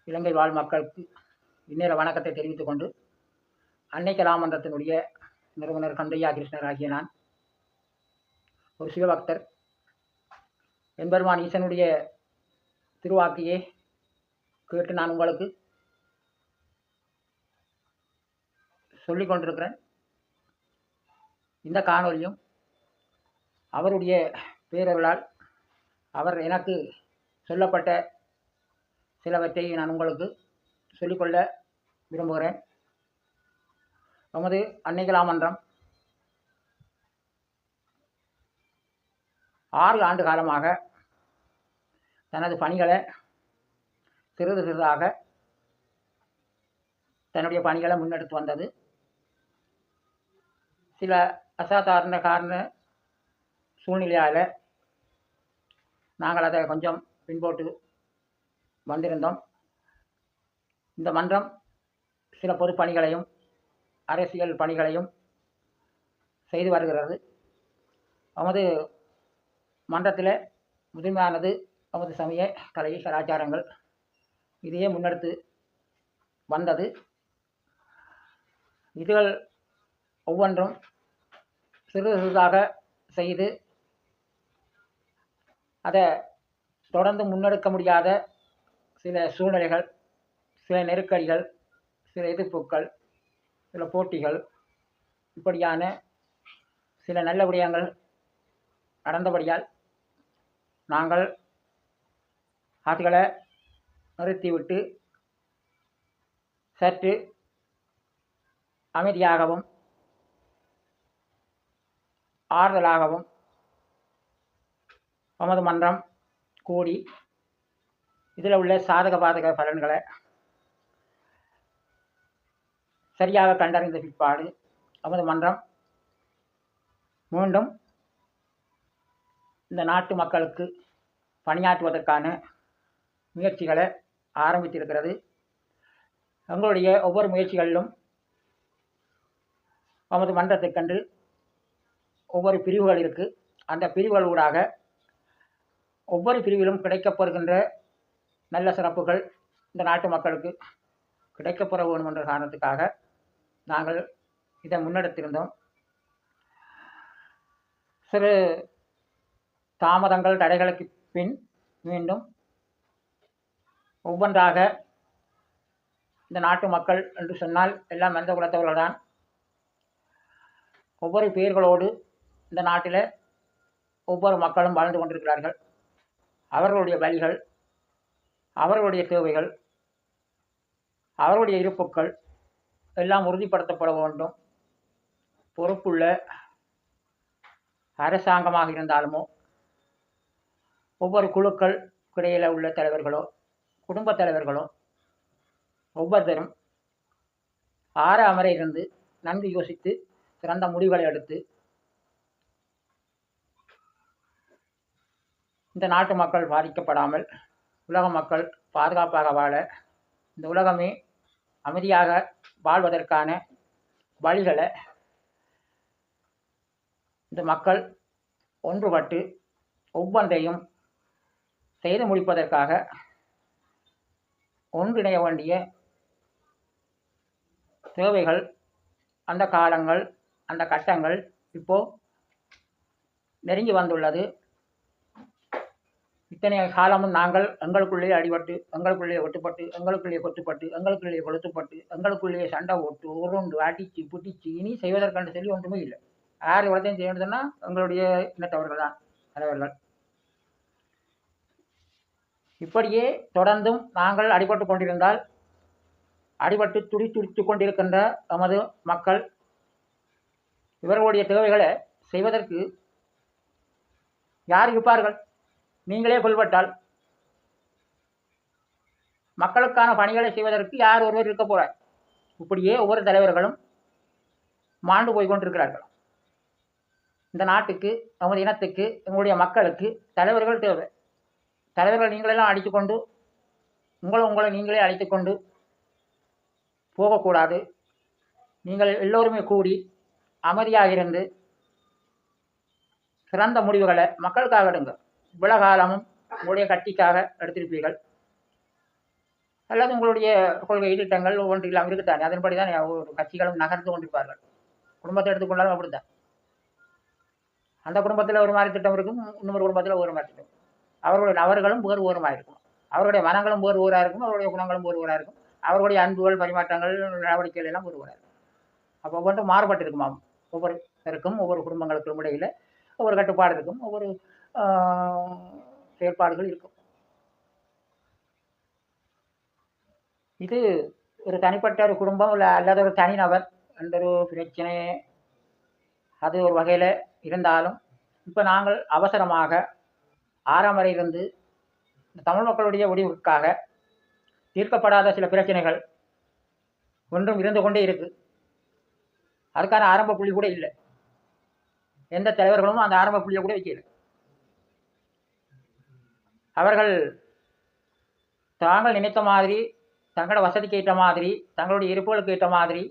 இலங்கை வாழ் மக்களுக்கு இந்நேர வணக்கத்தை தெரிவித்துக் கொண்டு அன்னை கலாமன்றத்தினுடைய நிறுவனர் கந்தையா கிருஷ்ணர் ஆகிய நான் ஒரு சிவபக்தர். எம்பெருமான் ஈசனுடைய திருவாக்கியே கேட்டு நான் உங்களுக்கு சொல்லிக் கொண்டிருக்கிறேன். இந்த காணொலியும் அவருடைய பேரருளால் அவர் எனக்கு சொல்லப்பட்ட சிலவற்றை நான் உங்களுக்கு சொல்லிக்கொள்ள விரும்புகிறேன். நமது அன்னை கலாமன்றம் 6 ஆண்டு காலமாக தனது பணிகளை சிறிது சிறிதாக தன்னுடைய பணிகளை முன்னெடுத்து வந்தது. சில அசாதாரண காரண சூழ்நிலையால் நாங்கள் அதை கொஞ்சம் பின்போட்டு வந்திருந்தோம். இந்த மன்றம் சில பொது பணிகளையும் அரசியல் பணிகளையும் செய்து வருகிறது. நமது மன்றத்தில் முதன்மையானது நமது சமய கலை கலாச்சாரங்கள் இதையே முன்னெடுத்து வந்தது. இதுகள் ஒவ்வொன்றும் சிறு சிறிதாக செய்து அதை தொடர்ந்து முன்னெடுக்க முடியாத சில சூழ்நிலைகள், சில நெருக்கடிகள், சில எதிர்ப்புகள், சில போட்டிகள், இப்படியான சில நல்ல விடயங்கள் நடந்தபடியால் நாங்கள் அதுகளை நிறுத்திவிட்டு சற்று அமைதியாகவும் ஆறுதலாகவும் நமது மன்றம் கூடி இதில் உள்ள சாதக பாதக பலன்களை சரியாக கண்டறிந்த பிற்பாடு நமது மன்றம் மீண்டும் இந்த நாட்டு மக்களுக்கு பணியாற்றுவதற்கான முயற்சிகளை ஆரம்பித்திருக்கிறது. எங்களுடைய ஒவ்வொரு முயற்சிகளிலும் நமது மன்றத்துக்கென்று ஒவ்வொரு பிரிவுகள் இருக்குது. அந்த பிரிவுகள் ஊடாக ஒவ்வொரு பிரிவிலும் கிடைக்கப்பெறுகின்ற நல்ல சிறப்புகள் இந்த நாட்டு மக்களுக்கு கிடைக்கப்பெற வேண்டும் என்ற காரணத்துக்காக நாங்கள் இதை முன்னெடுத்திருந்தோம். சிறு தாமதங்கள் தடைகளுக்கு பின் மீண்டும் ஒவ்வொன்றாக இந்த நாட்டு மக்கள் என்று சொன்னால் எல்லாம் மனித குலத்தவர்கள் தான். ஒவ்வொரு பெயர்களோடு இந்த நாட்டில் ஒவ்வொரு மக்களும் வாழ்ந்து கொண்டிருக்கிறார்கள். அவர்களுடைய வழிகள், அவர்களுடைய தேவைகள், அவர்களுடைய இருப்புக்கள் எல்லாம் உறுதிப்படுத்தப்பட வேண்டும். பொறுப்புள்ள அரசாங்கமாக இருந்தாலுமோ, ஒவ்வொரு குழுக்கள் இடையில் உள்ள தலைவர்களோ, குடும்பத் தலைவர்களோ ஒவ்வொருத்தரும் அமர இருந்து நன்கு யோசித்து சிறந்த முடிவுகளை எடுத்து இந்த நாட்டு மக்கள் பாதிக்கப்படாமல் உலக மக்கள் பாதுகாப்பாக வாழ, இந்த உலகமே அமைதியாக வாழ்வதற்கான வழிகளை இந்த மக்கள் ஒன்றுபட்டு ஒவ்வொன்றையும் செய்து முடிப்பதற்காக ஒன்றிணைய வேண்டிய தேவைகள், அந்த காலங்கள், அந்த கட்டங்கள் இப்போது நெருங்கி வந்துள்ளது. இத்தனை காலமும் நாங்கள் எங்களுக்குள்ளேயே அடிபட்டு, எங்களுக்குள்ளேயே ஒட்டுப்பட்டு, எங்களுக்குள்ளேயே கொத்துப்பட்டு, எங்களுக்குள்ளேயே கொளுத்துப்பட்டு, எங்களுக்குள்ளேயே சண்டை ஓட்டு உருண்டு அடித்து புட்டிச்சு இனி செய்வதற்கான சொல்லி ஒன்றுமே இல்லை. யார் இவ்வளோத்தையும் செய்யணுதுன்னா எங்களுடைய இனத்தவர்கள் தான் தலைவர்கள். இப்படியே தொடர்ந்தும் நாங்கள் அடிபட்டு கொண்டிருந்தால் அடிபட்டு துடித்து கொண்டிருக்கின்ற நமது மக்கள் இவர்களுடைய தேவைகளை செய்வதற்கு யார் இருப்பார்கள்? நீங்களே கொள்பட்டால் மக்களுக்கான பணிகளை செய்வதற்கு யார் ஒருவர் இருக்க போகிறார்? இப்படியே ஒவ்வொரு தலைவர்களும் மாண்டு போய் கொண்டிருக்கிறார்கள். இந்த நாட்டுக்கு, நமது இனத்துக்கு, எங்களுடைய மக்களுக்கு தலைவர்கள் தேவை. தலைவர்கள் நீங்களெல்லாம் அடித்துக்கொண்டு உங்களை நீங்களே அழைத்துக்கொண்டு போகக்கூடாது. நீங்கள் எல்லோருமே கூடி அமைதியாக இருந்து சிறந்த முடிவுகளை மக்களுக்காக எடுங்க. இவ்வளவு காலமும் உங்களுடைய கட்சிக்காக எடுத்திருப்பீர்கள். அல்லது உங்களுடைய கொள்கை திட்டங்கள் ஒவ்வொன்று இல்லாமல் இருக்குத்தானே. அதன்படி தான் ஒரு கட்சிகளும் நகர்ந்து கொண்டிருப்பார்கள். குடும்பத்தை எடுத்துக்கொண்டாலும் அப்படித்தான். அந்த குடும்பத்தில் ஒரு மாதிரி திட்டம் இருக்கும், இன்னொரு குடும்பத்தில் ஒரு மாதிரி திட்டம். அவர்களும் வேறு ஊரமாக இருக்கும், அவருடைய மனங்களும் வேறு ஊராக இருக்கும், அவருடைய குணங்களும் வேறு ஊராக இருக்கும், அவருடைய அன்புகள் பரிமாற்றங்கள் நடவடிக்கைகள் எல்லாம் ஒரு ஊராக இருக்கும். அப்போ ஒவ்வொன்றும் மாறுபட்டு இருக்குமாம். ஒவ்வொருத்தருக்கும் ஒவ்வொரு குடும்பங்களுக்கும் இடையில் ஒவ்வொரு கட்டுப்பாடு இருக்கும், ஒவ்வொரு செயற்பாடுகள் இருக்கும். இது ஒரு தனிப்பட்ட ஒரு குடும்பம் இல்லை அல்லது ஒரு தனிநபர் என்ற ஒரு பிரச்சனை அது ஒரு வகையில் இருந்தாலும், இப்போ நாங்கள் அவசரமாக 6ஆம் வரையிலிருந்து தமிழ் மக்களுடைய முடிவுக்காக தீர்க்கப்படாத சில பிரச்சனைகள் ஒன்றும் இருந்து கொண்டே இருக்கு. அதுக்கான ஆரம்ப புள்ளி கூட இல்லை. எந்த தலைவர்களும் அந்த ஆரம்ப புள்ளியை கூட வைக்கல. அவர்கள் தாங்கள் நினைத்த மாதிரி, தங்களோட வசதிக்கு ஏற்ற மாதிரி, தங்களுடைய இருப்புகளுக்கு ஏற்ற மாதிரி,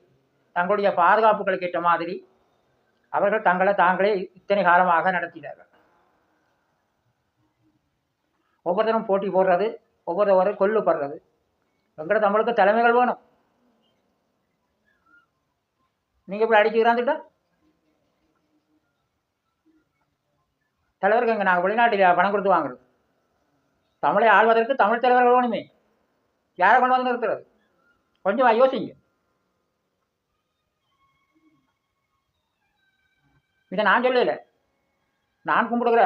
தங்களுடைய பாதுகாப்புகளுக்கு ஏற்ற மாதிரி அவர்கள் தாங்களே இத்தனை காலமாக நடத்தினார்கள். ஒவ்வொருத்தரும் போட்டி போடுறது, ஒவ்வொருத்தரும் கொல்லுப்படுறது. எங்களோட தமிழுக்கு தலைமைகள் வேணும். நீங்க இப்படி அடிச்சுக்கிறாந்துட்டா தலைவருக்கு எங்க நாங்கள் வெளிநாட்டில் பணம் கொடுத்து வாங்குறது. தமிழை ஆள்வதற்கு தமிழ் தலைவர்கள் வேணுமே. யாரை கொண்டு வந்து நிறுத்துறது? கொஞ்சம் யோசிங்க. இதை நான் சொல்லல, நான் கும்பிடுகிற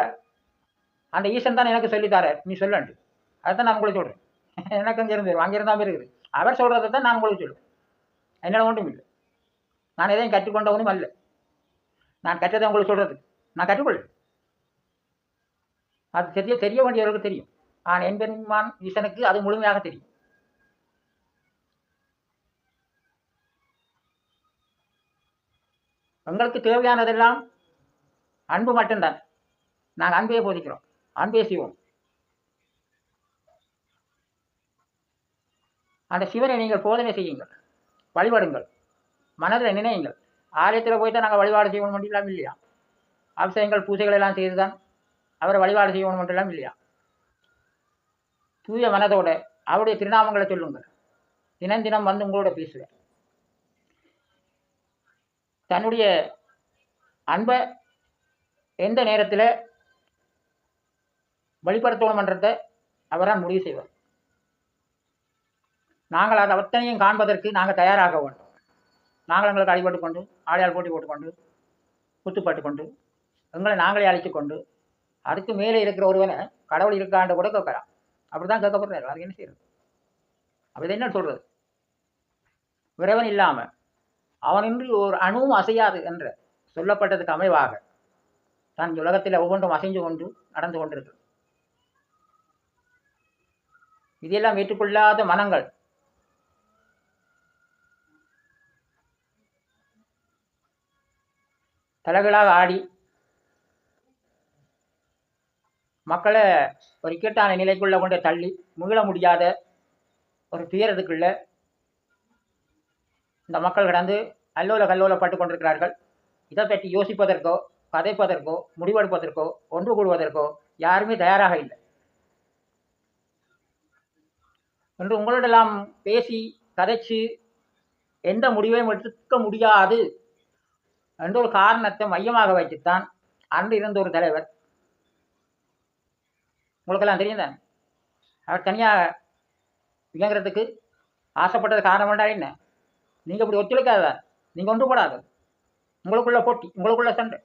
அந்த ஈசன் தான் எனக்கு சொல்லித்தார, நீ சொல்லு. அதைத்தான் நான் உங்களுக்கு சொல்றேன். எனக்கு அங்கே இருந்து அங்கிருந்தா இருக்குது. அவர் சொல்றதை தான் நான் உங்களுக்கு சொல்லுவேன். என்னோட ஒன்றும் இல்லை. நான் எதையும் கற்றுக்கொண்டவனும் அல்ல. நான் கற்றதை உங்களுக்கு சொல்றது நான் கற்றுக்கொள்ள. அது தெரிய வேண்டியவர்களுக்கு தெரியும். ஆனால் என்பெருமான் ஈசனுக்கு அது முழுமையாக தெரியும். உங்களுக்கு தேவையானதெல்லாம் அன்பு மட்டும்தான். நாங்கள் அன்பையே போதிக்கிறோம், அன்பே செய்வோம். அந்த சிவனை நீங்கள் போதனை செய்யுங்கள், வழிபடுங்கள், மனதில் நினையுங்கள். ஆலயத்தில் போய் தான் நாங்கள் வழிபாடு செய்யணும் மட்டும் இல்லையா? அபிஷேகங்கள் பூஜைகள் எல்லாம் செய்துதான் அவரை வழிபாடு செய்யணும் மட்டும் இல்லையா? தூய மனதோட அவருடைய திருநாமங்களை சொல்லுங்கள். தினம் தினம் வந்து உங்களோட பேசுவேன். தன்னுடைய அன்பை எந்த நேரத்தில் வெளிப்படுத்தணுமன்றதை அவரால் முடிவு செய்வார். நாங்கள் அதை அத்தனையும் காண்பதற்கு நாங்கள் தயாராக வேண்டும். நாங்கள் எங்களுக்கு அடிபட்டு கொண்டு, ஆடையால் போட்டி போட்டுக்கொண்டு, குத்துப்பட்டு கொண்டு, எங்களை நாங்களே அழைத்து கொண்டு, அதுக்கு மேலே இருக்கிற ஒருவனை கடவுள் இருக்காண்டு கூட கேட்கலாம். அப்படிதான் கேட்கப்படுறாரு. அது என்ன செய்யறது? அப்படி என்ன சொல்றது? விரைவன் இல்லாமல் அவனின்றி ஒரு அணுவும் அசையாது என்ற சொல்லப்பட்டதுக்கு அமைவாக தான் உலகத்தில் ஒவ்வொன்றும் அசைந்து கொண்டு நடந்து கொண்டிருக்கு. இதெல்லாம் ஏற்றுக்கொள்ளாத மனங்கள் தலைகளாக ஆடி மக்களை ஒரு இக்கட்டான நிலைக்குள்ள கொண்டு தள்ளி மீள முடியாத ஒரு துயரத்துக்குள்ள இந்த மக்கள் கடந்து அல்லோல கல்லோலப்பட்டு கொண்டிருக்கிறார்கள். இதை பற்றி யோசிப்பதற்கோ, கதைப்பதற்கோ, முடிவெடுப்பதற்கோ, ஒன்று கூடுவதற்கோ யாருமே தயாராக இல்லை. என்று உங்களிடெல்லாம் பேசி கதைச்சு எந்த முடிவையும் எடுக்க முடியாது என்ற ஒரு காரணத்தை மையமாக வைத்துத்தான் அன்று இருந்த ஒரு தலைவர், உங்களுக்கெல்லாம் தெரியும் தான், அவர் தனியாக இயங்குறதுக்கு ஆசைப்பட்டது காரணம் வேண்டாம். என்ன நீங்கள் இப்படி ஒத்துழைக்காத, நீங்கள் ஒன்று போடாது, உங்களுக்குள்ள போட்டி, உங்களுக்குள்ள சண்டை.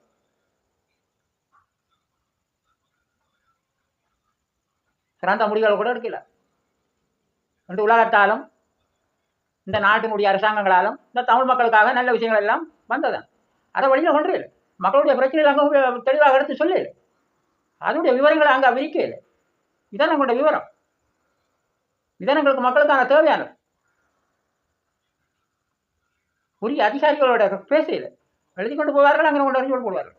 சிறந்த முடிவுகளை கூட எடுக்கல. என்று உலகத்தாலும் இந்த நாட்டினுடைய அரசாங்கங்களாலும் இந்த தமிழ் மக்களுக்காக நல்ல விஷயங்கள் எல்லாம் வந்ததான். அதை வழியில் கொண்டு இல்லை. மக்களுடைய பிரச்சனைகள் அங்கே தெளிவாக எடுத்து சொல்லல. அதனுடைய விவரங்களை அங்கே விரிக்கல. இதான் நம்மளுடைய விவரம். இதான் எங்களுக்கு மக்களுக்கான தேவையானது. உரிய அதிகாரிகளோட பேசல, எழுதி கொண்டு போவார்கள், அங்கே கொண்டு அறிஞ்சு கொண்டு போவார்கள்.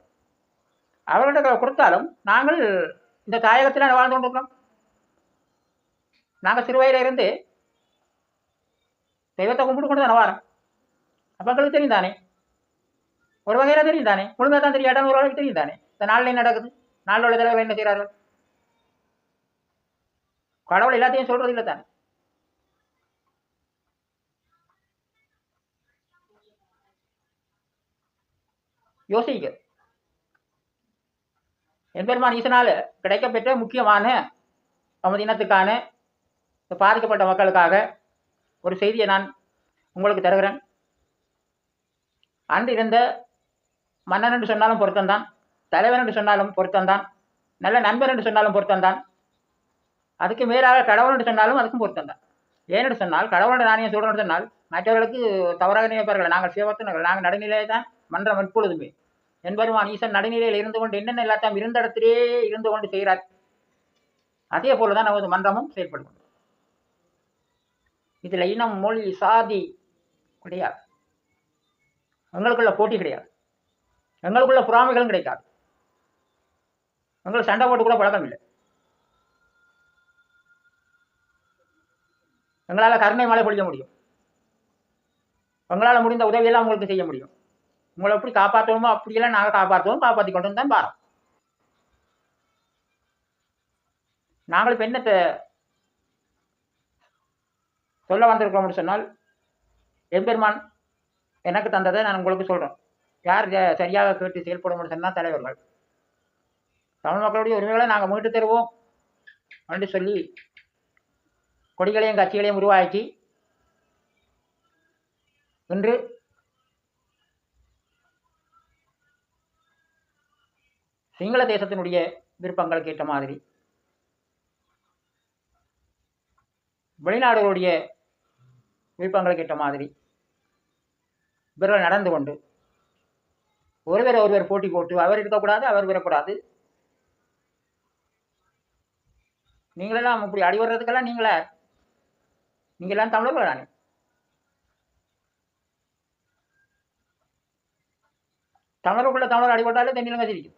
அவர்கள்ட்ட கொடுத்தாலும் நாங்கள் இந்த தாயகத்தில் வாழ்ந்து கொண்டிருக்கிறோம். நாங்கள் சிறுவயில இருந்து தெய்வத்தை கும்பிட்டு கொண்டு தானே வாரோம். அப்போ எங்களுக்கு தெரியும் தானே, ஒரு வகையில் தெரியும் தானே, முழுமையாக தான் தெரியாட்டான ஒரு அளவுக்கு தெரியும் தானே இந்த நாளில் என்ன நடக்குது, நாளில் உள்ள தலைவர் என்ன செய்கிறார்கள். கடவுள் எல்லாத்தையும் சொல்றது இல்லை தானே. யோசிக்க. எம்பெருமான் ஈசனால் கிடைக்கப்பெற்ற முக்கியமான நமது இனத்துக்கான பாதிக்கப்பட்ட மக்களுக்காக ஒரு செய்தியை நான் உங்களுக்கு தருகிறேன். அன்று இருந்த மன்னன் என்று சொன்னாலும் பொருத்தம்தான், தலைவன் என்று சொன்னாலும் பொருத்தம்தான், நல்ல நண்பர் என்று சொன்னாலும் பொருத்தம்தான், அதுக்கு மேலாக கடவுள் என்று சொன்னாலும் அதுக்கும் பொருத்தம்தான். ஏனென்று சொன்னால் கடவுளோட நாணயம் சொல்கிறோன்னு சொன்னால் மற்றவர்களுக்கு தவறாக நினைப்பார்கள். நாங்கள் சிவபக்தர்கள், நாங்கள் நடுநிலையை தான் மன்றம் எப்பொழுதுமே. என்பருமான் ஈசன் நடுநிலையில் இருந்து கொண்டு என்னென்ன எல்லாத்தையும் இருந்த இடத்திலே இருந்து கொண்டு செய்கிறார். அதே போலதான் நமது மன்றமும் செயல்படும். இதில் இனம், மொழி, சாதி கிடையாது. எங்களுக்குள்ள போட்டி கிடையாது, எங்களுக்குள்ள பொறாமைகளும் கிடைக்காது. எங்களுக்கு சண்டை போட்டு கூட பழக்கம் இல்லை. எங்களால் கருணை மழை பொழிய முடியும். எங்களால் முடிந்த உதவியெல்லாம் உங்களுக்கு செய்ய முடியும். உங்களை எப்படி காப்பாற்றணுமோ அப்படியெல்லாம் நாங்கள் காப்பாற்றுவோம், காப்பாற்றி கொண்டு தான் பாரோம். நாங்கள் இப்போ என்னத்தை சொல்ல வந்திருக்கிறோம்னு சொன்னால், எம்பெருமான் எனக்கு தந்ததை நான் உங்களுக்கு சொல்கிறேன். யார் சரியாக கேட்டு செயல்படும் சொன்னால் தலைவர்கள். தமிழ் மக்களுடைய உரிமைகளை நாங்கள் மீட்டு தருவோம் என்று சொல்லி கொடிகளையும் கட்சிகளையும் உருவாக்கி இன்று சிங்கள தேசத்தினுடைய விருப்பங்களுக்கு ஏற்ற மாதிரி, வெளிநாடுகளுடைய விருப்பங்களுக்கு ஏற்ற மாதிரி இவர்கள் நடந்து கொண்டு ஒருவர் போட்டி போட்டு அவர் இருக்கக்கூடாது, அவர் வரக்கூடாது. நீங்களெல்லாம் இப்படி அடிவர்றதுக்கெல்லாம் நீங்களாம் தமிழர்கள் தானே. தமிழருக்குள்ள தமிழர் அடிபட்டாலே தென்னிலங்கை சிரிக்கும்.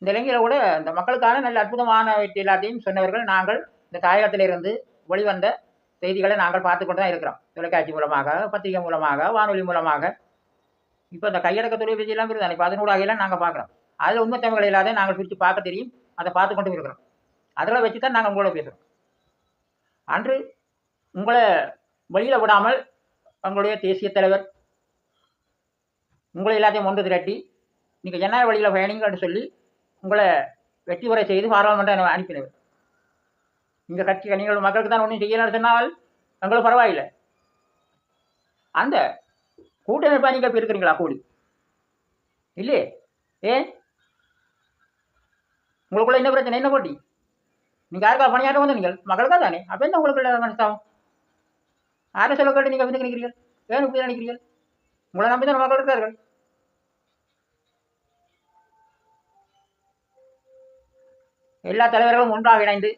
இந்த இலங்கையில் கூட இந்த மக்களுக்கான நல்ல அற்புதமான எல்லாத்தையும் சொன்னவர்கள் நாங்கள். இந்த தாயகத்திலிருந்து வெளிவந்த செய்திகளை நாங்கள் பார்த்து கொண்டு தான் இருக்கிறோம். தொலைக்காட்சி மூலமாக, பத்திரிகை மூலமாக, வானொலி மூலமாக. இப்போ இந்த கையடக்க தொலைபேசியெல்லாம் இருக்குது, இப்போ அதனூடாகலாம் நாங்கள் பார்க்குறோம். அதில் உண்மை தமிழ் இல்லாத நாங்கள் பிரித்து பார்க்க தெரியும், அதை பார்த்து கொண்டு இருக்கிறோம். அதில் வச்சு தான் நாங்கள் உங்களோட பேசுகிறோம். அன்று உங்களை வெளியில் விடாமல் உங்களுடைய தேசிய தலைவர் உங்களை எல்லாத்தையும் ஒன்று திரட்டி நீங்கள் என்ன வழியில் பயணிங்கன்னு சொல்லி உங்களை வெற்றி உரை செய்து பாராளுமன்றம் அனுப்பினவர். இங்கே கட்சி நீங்கள் மக்களுக்கு தான் ஒன்றும் செய்யலாம்னு சொன்னால் எங்களுக்கு பரவாயில்லை. அந்த கூட்டமைப்பாக நீங்கள் இப்போ இருக்கிறீங்களா கூடி இல்லையே? ஏன் உங்களுக்குள்ள என்ன பிரச்சனை, என்ன போட்டி? நீங்கள் யாருக்கா பணியாற்ற வந்து நீங்கள் மக்களுக்காக தானே. அப்போ என்ன உங்களுக்குள்ள மனசாகும்? யாரை சொல்ல கேட்டு நீங்கள் வந்து நினைக்கிறீர்கள்? ஏன் இப்படி நினைக்கிறீர்கள்? உங்களை நம்பி தான் மக்கள் இருக்கார்கள். எல்லா தலைவர்களும் ஒன்றாக இணைந்து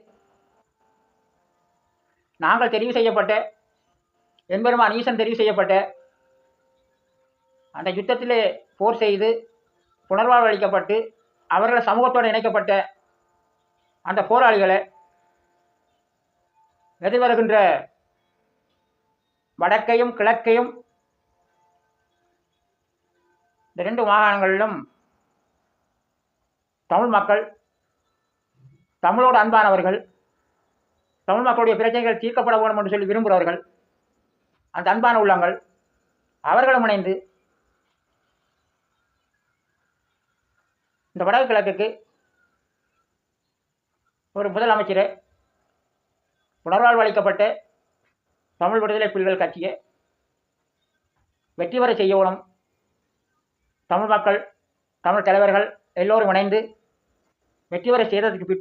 நாங்கள் தெரிவு செய்யப்பட்ட எம்பெருமான் ஈசன் தெரிவு செய்யப்பட்ட அந்த யுத்தத்திலே போர் செய்து புனர்வாழ்வு அளிக்கப்பட்டு அவர்கள் சமூகத்தோடு இணைக்கப்பட்ட அந்த போராளிகளை எதிர்வருகின்ற வடக்கையும் கிழக்கையும் இந்த 2 மாகாணங்களிலும் தமிழ் மக்கள், தமிழோடு அன்பானவர்கள், தமிழ் மக்களுடைய பிரச்சனைகள் தீர்க்கப்பட வேண்டும் என்று சொல்லி விரும்புகிறவர்கள், அந்த அன்பான உள்ளங்கள் அவர்களும் இணைந்து இந்த வடக்கு கிழக்குக்கு ஒரு முதலமைச்சரை புனர்வாழ்வு அளிக்கப்பட்ட தமிழ் விடுதலை புலிகள் கட்சியை வெற்றி பெற செய்யணும். தமிழ் மக்கள், தமிழ் தலைவர்கள் எல்லோரும் இணைந்து வெற்றி பெற செய்ததுக்கு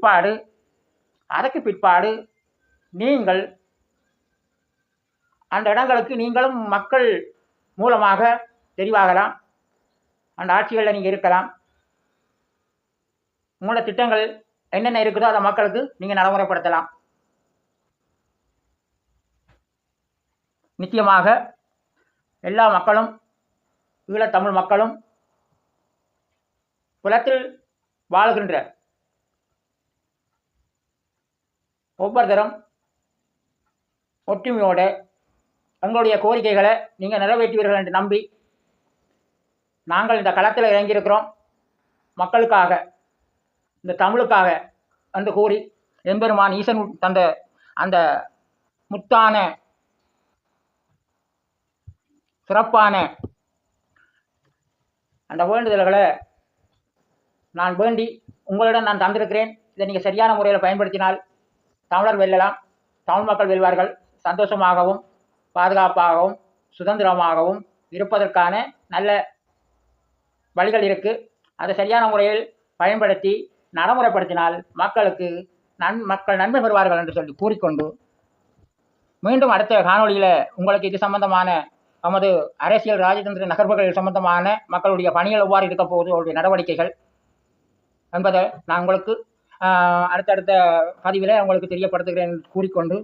அதற்கு பிற்பாடு நீங்கள் அந்த இடங்களுக்கு நீங்களும் மக்கள் மூலமாக தெரிவாகலாம். அந்த ஆட்சிகளில் நீங்கள் இருக்கலாம். உங்களோட திட்டங்கள் என்னென்ன இருக்குதோ அதை மக்களுக்கு நீங்கள் நடைமுறைப்படுத்தலாம். நிச்சயமாக எல்லா மக்களும், ஈழத்தமிழ் மக்களும், புலத்தில் வாழ்கின்ற ஒவ்வொருத்தரும் ஒற்றுமையோடு எங்களுடைய கோரிக்கைகளை நீங்கள் நிறைவேற்றுவீர்கள் என்று நம்பி நாங்கள் இந்த களத்தில் இறங்கியிருக்கிறோம். மக்களுக்காக, இந்த தமிழுக்காக என்று கூறி எம்பெருமான் ஈசன் தந்த அந்த முத்தான சிறப்பான அந்த வேண்டுதல்களை நான் வேண்டி உங்களிடம் நான் தந்திருக்கிறேன். இதை நீங்கள் சரியான முறையில் பயன்படுத்தினால் தமிழர் வெல்லலாம், தமிழ் மக்கள் வெல்வார்கள். சந்தோஷமாகவும் பாதுகாப்பாகவும் சுதந்திரமாகவும் இருப்பதற்கான நல்ல வழிகள் இருக்குது. அதை சரியான முறையில் பயன்படுத்தி நடைமுறைப்படுத்தினால் மக்கள் நன்மை பெறுவார்கள் என்று சொல்லி கூறிக்கொண்டு மீண்டும் அடுத்த காணொளியில் உங்களுக்கு இது சம்பந்தமான நமது அரசியல் ராஜதந்திர நகர்வுகள் சம்பந்தமான மக்களுடைய பணிகள் எவ்வாறு இருக்க போகுது, அவருடைய நடவடிக்கைகள் என்பதை நான் உங்களுக்கு அடுத்தடுத்த பதிவில் உங்களுக்கு தெரியப்படுத்துகிறேன் கூறிக்கொண்டு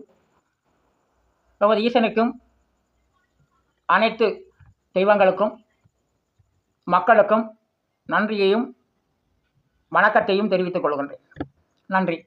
நமது ஈசனுக்கும் அனைத்து தெய்வங்களுக்கும் மக்களுக்கும் நன்றியையும் வணக்கத்தையும் தெரிவித்துக் கொள்கின்றேன். நன்றி.